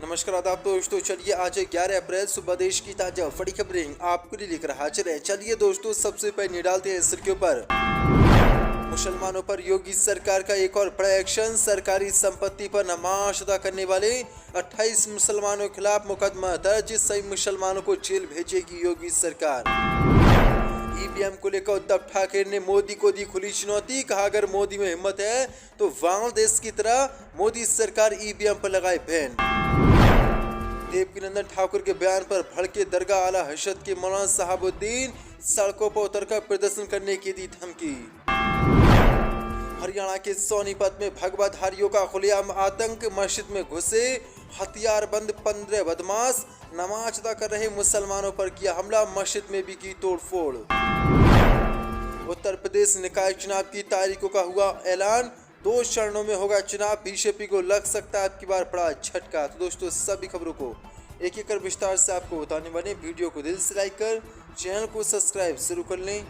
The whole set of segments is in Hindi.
नमस्कार आदाब दोस्तों, चलिए आज 11 अप्रैल सुबह देश की ताजा बड़ी खबरें आपके लिए लेकर हाजिर है। चलिए दोस्तों, सबसे पहले डालते हैं सिर के ऊपर। मुसलमानों पर योगी सरकार का एक और बड़ा एक्शन। सरकारी संपत्ति पर नमाज अदा करने वाले 28 मुसलमानों के खिलाफ मुकदमा दर्ज। सही मुसलमानों को जेल भेजेगी योगी सरकार। ईवीएम को लेकर उद्धव ठाकरे ने मोदी को दी खुली चुनौती। कहा, अगर मोदी में हिम्मत है तो बांग्लादेश की तरह मोदी सरकार ईवीएम पर लगाए बैन। देवकीनंदन ठाकुर के बयान पर भड़के दरगाह आला हजरत के मौलाना साहबुद्दीन। सड़कों पर उतरकर प्रदर्शन करने की दी धमकी। हरियाणा के सोनीपत में भगवाधारियों का खुलेआम आतंक। मस्जिद में घुसे हथियारबंद 15 बदमाश। नमाज अदा कर रहे मुसलमानों पर किया हमला। मस्जिद में भी की तोड़फोड़। उत्तर प्रदेश निकाय चुनाव की तारीखों का हुआ ऐलान। 2 चरणों में होगा चुनाव। बीजेपी को लग सकता है अब की बार बड़ा झटका। तो दोस्तों, सभी खबरों को एक एक कर विस्तार से आपको बताने वाले। वीडियो को दिल से लाइक कर चैनल को सब्सक्राइब शुरू कर लें।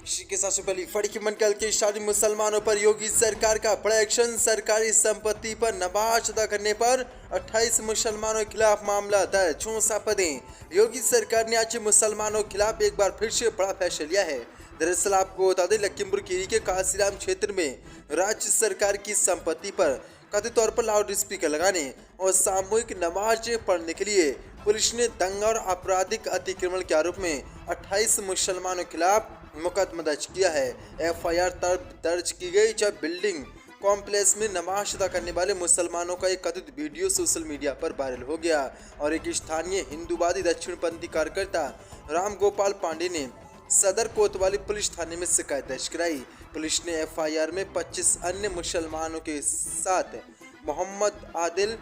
इसी के साथ पहली फड़ी की मनकल के शादी मुसलमानों पर योगी सरकार का बड़ा एक्शन। सरकारी संपत्ति पर नमाज अदा करने पर 28 मुसलमानों के खिलाफ मामला दर्ज। 64 पदें। योगी सरकार ने आज मुसलमानों के खिलाफ एक बार फिर से बड़ा फैसला लिया है। दरअसल आपको बता दें, लखीमपुर खीरी के काशीराम क्षेत्र में राज्य सरकार की संपत्ति पर कथित तौर पर लाउड स्पीकर लगाने और सामूहिक नमाज पढ़ने के लिए पुलिस ने दंगा और आपराधिक अतिक्रमण के आरोप में 28 मुसलमानों के खिलाफ मुकदमा दर्ज किया है। एफआईआर तब दर्ज की गई जब बिल्डिंग कॉम्प्लेक्स में नमाज अदा करने वाले मुसलमानों का एक कथित वीडियो सोशल मीडिया पर वायरल हो गया और एक स्थानीय हिंदूवादी दक्षिणपंथी कार्यकर्ता राम गोपाल पांडे ने सदर कोतवाली पुलिस थाने में शिकायत दर्ज कराई। पुलिस ने एफआईआर में 25 अन्य मुसलमानों के साथ मोहम्मद आदिल,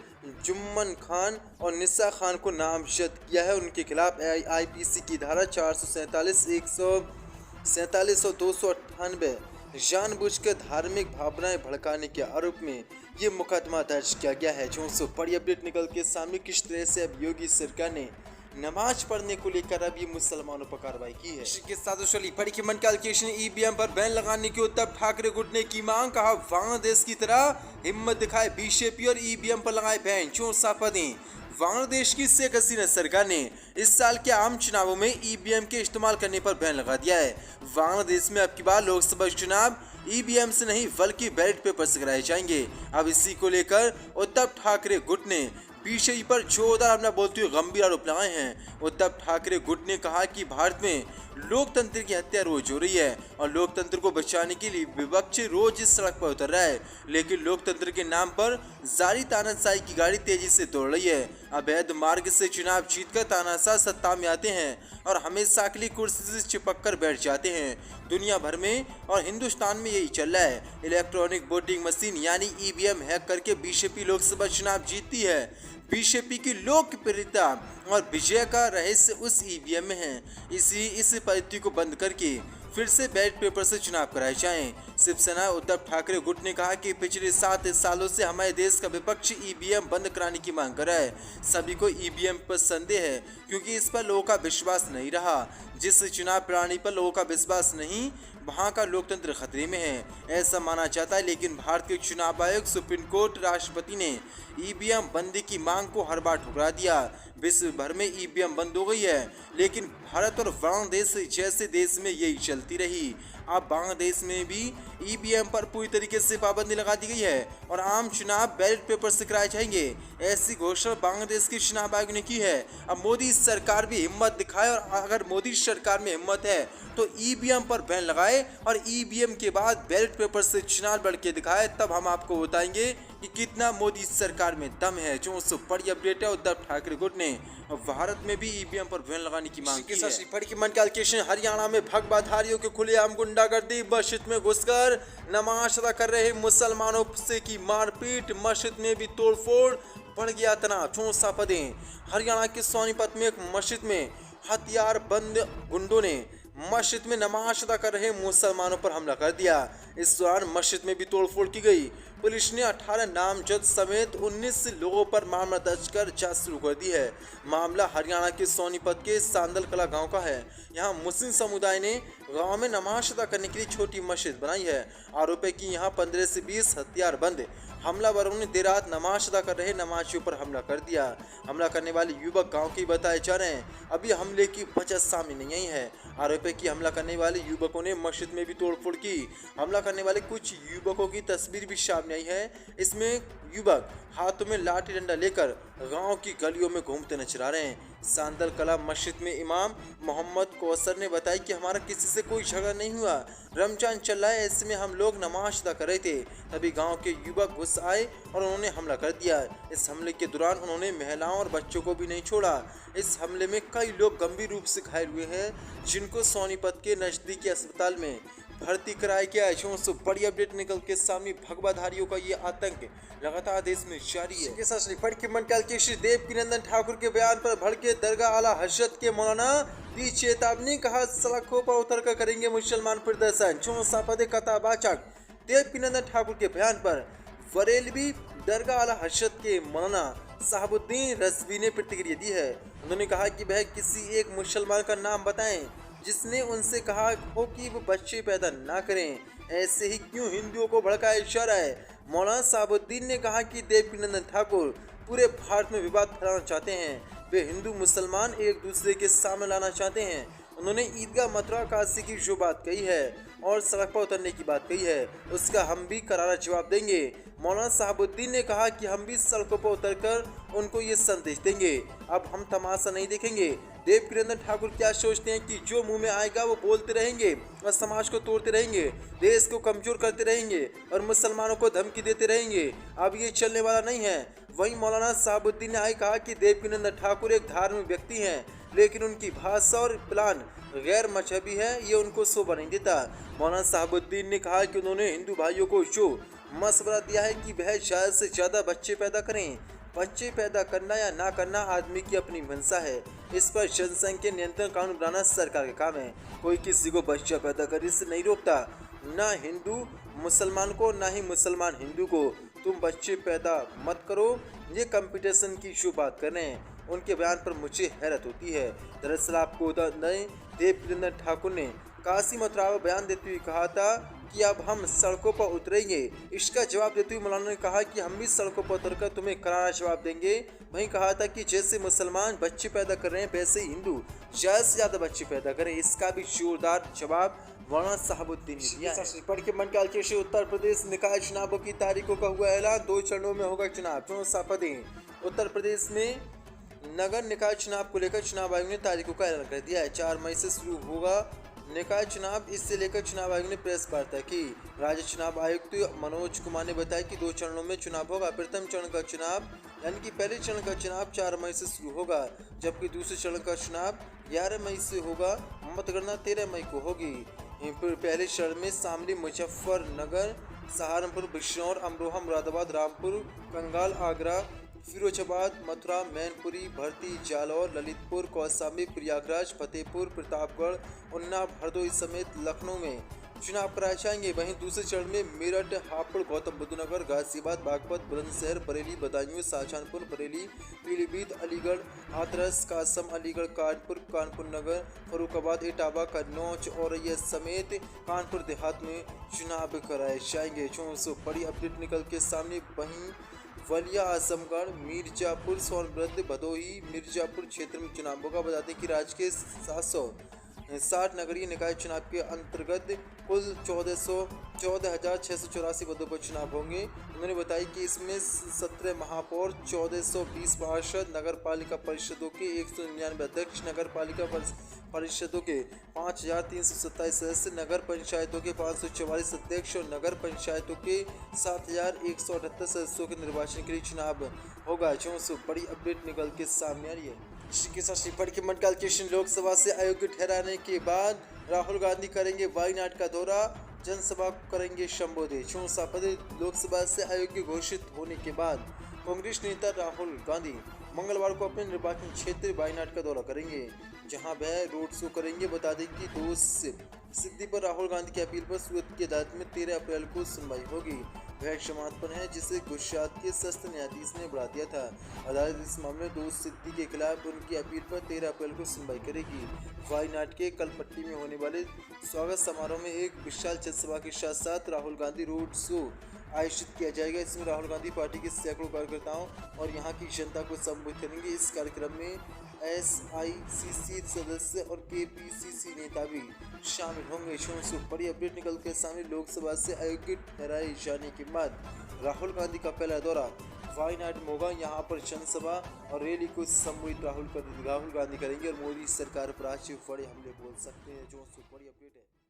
जुम्मन खान और निसा खान को नामजद किया है। उनके खिलाफ आईपीसी की धारा 447, 147 और 298 जानबूझकर धार्मिक भावनाएं भड़काने के आरोप में ये मुकदमा दर्ज किया गया है। जो बड़ी अपडेट निकल के सामने किस तरह से अब योगी सरकार ने नमाज पढ़ने को लेकर अब ये मुसलमानों पर कार्रवाई की है। इसके साथ चली बड़ी की मनकाल केस ने ईवीएम पर बैन लगाने की उद्धव ठाकरे गुट ने की मांग। कहा, बांग्लादेश की तरह हिम्मत दिखाए बीजेपी और ईवीएम पर लगाए बैन। 64 पदें। बांग्लादेश की शेख हसीना सरकार ने इस साल के आम चुनावों में ईवीएम के इस्तेमाल करने पर बैन लगा दिया है। बांग्लादेश में अब की बार लोकसभा चुनाव ईवीएम से नहीं बल्कि बैलेट पेपर से कराए जाएंगे। अब इसी को लेकर उद्धव ठाकरे गुट ने बीजेपी पर जोरदार हमला बोलते हुए गंभीर आरोप लगाए हैं। उद्धव ठाकरे गुट ने कहा कि भारत में लोकतंत्र की हत्या रोज हो रही है और लोकतंत्र को बचाने के लिए विपक्ष रोज इस सड़क पर उतर रहा है, लेकिन लोकतंत्र के नाम पर जारी तानाशाही की गाड़ी तेजी से दौड़ रही है। अवैध मार्ग से चुनाव जीतकर तानाशाह सत्ता में आते हैं और हमेशा अगली कुर्सी से चिपक कर बैठ जाते हैं। दुनिया भर में और हिंदुस्तान में यही चल रहा है। इलेक्ट्रॉनिक वोटिंग मशीन यानी ईवीएम हैक करके बीजेपी लोकसभा चुनाव जीतती है। बीजेपी की लोकप्रियता और विजय का रहस्य उस ईवीएम में है। इस पद्धति को बंद करके फिर से बैलेट पेपर से चुनाव कराए जाएं। शिवसेना उद्धव ठाकरे गुट ने कहा कि पिछले 7 सालों से हमारे देश का विपक्ष ईवीएम बंद कराने की मांग कर रहा है। सभी को ईवीएम पर संदेह है क्योंकि इस पर लोगों का विश्वास नहीं रहा। जिस चुनाव प्रणाली पर लोगों का विश्वास नहीं, वहाँ का लोकतंत्र खतरे में है, ऐसा माना जाता है। लेकिन भारत के चुनाव आयोग, सुप्रीम कोर्ट, राष्ट्रपति ने ईवीएम बंदी की मांग को हर बार ठुकरा दिया। विश्व भर में ईवीएम बंद हो गई है, लेकिन भारत और बांग्लादेश जैसे देश में यही चलती रही। अब बांग्लादेश में भी ईवीएम पर पूरी तरीके से पाबंदी लगा दी गई है और आम चुनाव बैलेट पेपर से कराए जाएंगे। ऐसी घोषणा बांग्लादेश के चुनाव आयोग ने की है। अब मोदी सरकार भी हिम्मत दिखाए और अगर मोदी सरकार में हिम्मत है तो ईवीएम पर बैन लगाए और ईवीएम के बाद बैलेट पेपर से चुनाव लड़ के दिखाए, तब हम आपको बताएंगे कि कितना मोदी सरकार में दम है। जो बड़ी अपडेट है, उद्धव ठाकरे गुट ने भारत में भी ईवीएम पर बैन लगाने की मांग की है। बड़ी की मनकाल केस हरियाणा में भगवाधारियों के खुलेआम गुंडागर्दी। मस्जिद में घुसकर नमाज अदा कर रहे मुसलमानों से की मारपीट। मस्जिद में भी तोड़फोड़, बढ़ गया तनाव। 64 पदें। हरियाणा के सोनीपत में एक मस्जिद में हथियारबंद गुंडों ने मस्जिद में नमाज अदा कर रहे मुसलमानों पर हमला कर दिया। इस दौरान मस्जिद में भी तोड़फोड़ की गई। पुलिस ने 18 नामजद समेत 19 लोगों पर मामला दर्ज कर जांच शुरू कर दी है। मामला हरियाणा के सोनीपत के सांदल कला गांव का है। यहां मुस्लिम समुदाय ने गांव में नमाज अदा करने के लिए छोटी मस्जिद बनाई है। आरोप है कि यहां 15 से 20 हथियारबंद हमलावरों ने देर रात नमाज अदा कर रहे नमाजियों पर हमला कर दिया। हमला करने वाले युवक गांव के बताए जा रहे हैं। अभी हमले की वजह सामने नहीं आई है। आरोप है कि हमला करने वाले युवकों ने मस्जिद में भी तोड़फोड़ की। हमला करने वाले कुछ युवकों की तस्वीर भी सामने आई है। इसमें युवक हाथों में लाठी डंडा लेकर गांव की गलियों में घूमते नजर आ रहे हैं। सांदल कला मस्जिद में इमाम मोहम्मद कौसर ने बताया कि हमारा किसी से कोई झगड़ा नहीं हुआ। रमजान चल रहा है, ऐसे में हम लोग नमाज अदा कर रहे थे, तभी गांव के युवक घुस आए और उन्होंने हमला कर दिया। इस हमले के दौरान उन्होंने महिलाओं और बच्चों को भी नहीं छोड़ा। इस हमले में कई लोग गंभीर रूप से घायल हुए हैं, जिनको सोनीपत के नजदीकी अस्पताल में भर्ती कराया गया है। जो बड़ी अपडेट निकल के सामने भगवाधारियों का ये आतंक लगातार देश में जारी है। के साथ श्री मंडल के श्री देवकीनंदन ठाकुर के बयान पर भड़के दरगाह आला हजरत के मौलाना दी चेतावनी, कहा सड़कों पर उतरकर करेंगे मुसलमान प्रदर्शन। चौसापदे कथावाचक देवकीनंदन ठाकुर के बयान पर बरेलवी दरगाह आला हजरत के मौलाना साहबुद्दीन रजवी ने प्रतिक्रिया दी है। उन्होंने कहा कि वह किसी एक मुसलमान का नाम बताएं जिसने उनसे कहा हो कि वो बच्चे पैदा ना करें। ऐसे ही क्यों हिंदुओं को भड़काया जा रहा है। मौलाना साहबुद्दीन ने कहा कि देवकीनंदन ठाकुर पूरे भारत में विवाद फैलाना चाहते हैं। वे हिंदू मुसलमान एक दूसरे के सामने लाना चाहते हैं। उन्होंने ईदगाह मथुरा काशी की जो बात कही है और सड़क पर उतरने की बात कही है, उसका हम भी करारा जवाब देंगे। मौलाना साहबुद्दीन ने कहा कि हम भी सड़कों पर उतरकर उनको ये संदेश देंगे, अब हम तमाशा नहीं देखेंगे। देवकीनंदन ठाकुर क्या सोचते हैं कि जो मुंह में आएगा वो बोलते रहेंगे और समाज को तोड़ते रहेंगे, देश को कमजोर करते रहेंगे और मुसलमानों को धमकी देते रहेंगे। अब ये चलने वाला नहीं है। वहीं मौलाना साहबुद्दीन ने आगे कहा कि देवकीनंदन ठाकुर एक धार्मिक व्यक्ति हैं, लेकिन उनकी भाषा और प्लान गैर मजहबी है, ये उनको शोभा नहीं देता। मौलाना साहबुद्दीन ने कहा कि उन्होंने हिंदू भाइयों को जो मशवरा दिया है कि वह ज़्यादा से ज़्यादा बच्चे पैदा करें। बच्चे पैदा करना या ना करना आदमी की अपनी मंशा है। इस पर जनसंख्या नियंत्रण कानून बनाना सरकार का काम है। कोई किसी को बच्चा पैदा करने से नहीं रोकता, ना हिंदू मुसलमान को, ना ही मुसलमान हिंदू को। तुम बच्चे पैदा मत करो, ये कंपटीशन की जो बात कर रहे हैं, उनके बयान पर मुझे हैरत होती है। दरअसल आपको देवकीनंदन ठाकुर ने काशी मथुरा में बयान देते हुए कहा था कि अब हम सड़कों पर उतरेंगे। इसका जवाब देते हुए मौलाना ने कहा कि हम भी सड़कों पर उतरकर तुम्हें करारा जवाब देंगे। वहीं कहा था कि जैसे मुसलमान बच्चे पैदा कर रहे हैं, वैसे ही हिंदू ज़्यादा से ज़्यादा बच्चे पैदा करें। इसका भी जोरदार जवाब मौलाना साहबुद्दीन ने दिया है। के मंडल के उत्तर प्रदेश निकाय चुनावों की तारीखों का हुआ ऐलान, 2 चरणों में होगा चुनाव। उत्तर प्रदेश में नगर निकाय चुनाव को लेकर चुनाव आयोग ने तारीखों का ऐलान कर दिया है। 4 मई से शुरू होगा निकाय चुनाव। इससे लेकर चुनाव आयोग ने प्रेस वार्ता की। राज्य चुनाव आयुक्त मनोज कुमार ने बताया कि 2 चरणों में चुनाव होगा। प्रथम चरण का चुनाव यानी कि पहले चरण का चुनाव 4 मई से शुरू होगा, जबकि दूसरे चरण का चुनाव 11 मई से होगा। मतगणना 13 मई को होगी। पहले चरण में शामली, मुजफ्फरनगर, सहारनपुर, बिजनौर, अमरोहा, मुरादाबाद, रामपुर, कंगाल, आगरा, फिरोजाबाद, मथुरा, मैनपुरी, भर्ती, जालौर, ललितपुर, कौशाम्बी, प्रयागराज, फतेहपुर, प्रतापगढ़, उन्नाव, हरदोई समेत लखनऊ में चुनाव कराए जाएंगे। वहीं दूसरे चरण में मेरठ, हापुड़, गौतम बुद्ध नगर, गाजियाबाद, बागपत, बुलंदशहर, बरेली, बदायूं, शाहजहांपुर, बरेली, पीलीभीत, अलीगढ़, हाथरस, कासम, अलीगढ़, कानपुर नगर, फर्रुखाबाद, इटावा, कन्नौज, औरैया समेत कानपुर देहात में चुनाव कराए जाएंगे। जो बड़ी अपडेट निकल के सामने। वहीं वलिया, आजमगढ़, मिर्जापुर, सोनभद्र, भदोही, मिर्जापुर क्षेत्र में चुनाव होगा। बता दें कि राज्य के 760 नगरीय निकाय चुनाव के अंतर्गत कुल 14,684 पदों पर चुनाव होंगे। उन्होंने बताया कि इसमें 17 महापौर, 1420 पार्षद, नगर पालिका परिषदों के 199 अध्यक्ष, नगर पालिका परिषदों के 5,327 सदस्य, नगर पंचायतों के 544 अध्यक्ष और नगर पंचायतों के 7,178 सदस्यों के निर्वाचन के लिए चुनाव होगा। जो बड़ी अपडेट निकल के सामने आ रही है। इसके साथ के मंडल के लोकसभा से अयोग्य ठहराने के बाद राहुल गांधी करेंगे वायनाड का दौरा, जनसभा करेंगे संबोधित। लोकसभा से अयोग्य घोषित होने के बाद कांग्रेस नेता राहुल गांधी मंगलवार को अपने निर्वाचन क्षेत्र वायनाड का दौरा करेंगे, जहां वह रोड शो करेंगे। बता दें कि दोष सिद्धि पर राहुल गांधी की अपील पर सूरत की अदालत में 13 अप्रैल को सुनवाई होगी। वह क्षमापण है जिसे गुजरात के सत्र न्यायाधीश ने बढ़ा दिया था। अदालत इस मामले में दोस्त सिद्दीकी के खिलाफ उनकी अपील पर 13 अप्रैल को सुनवाई करेगी। वायनाड के कलपट्टी में होने वाले स्वागत समारोह में एक विशाल जनसभा के साथ साथ राहुल गांधी रोड शो आयोजित किया जाएगा। इसमें राहुल गांधी पार्टी के सैकड़ों कार्यकर्ताओं और यहां की जनता को संबोधित करेंगे। इस कार्यक्रम में SICC सदस्य और KPCC नेता भी शामिल होंगे। से बड़ी अपडेट निकल के सामने लोकसभा से अयोग्य ठहराए जाने के बाद राहुल गांधी का पहला दौरा वायनाड में होगा। यहाँ पर जनसभा और रैली को संबोधित राहुल गांधी करेंगे और मोदी सरकार पर आज बड़े हमले बोल सकते हैं। जो बड़ी अपडेट है।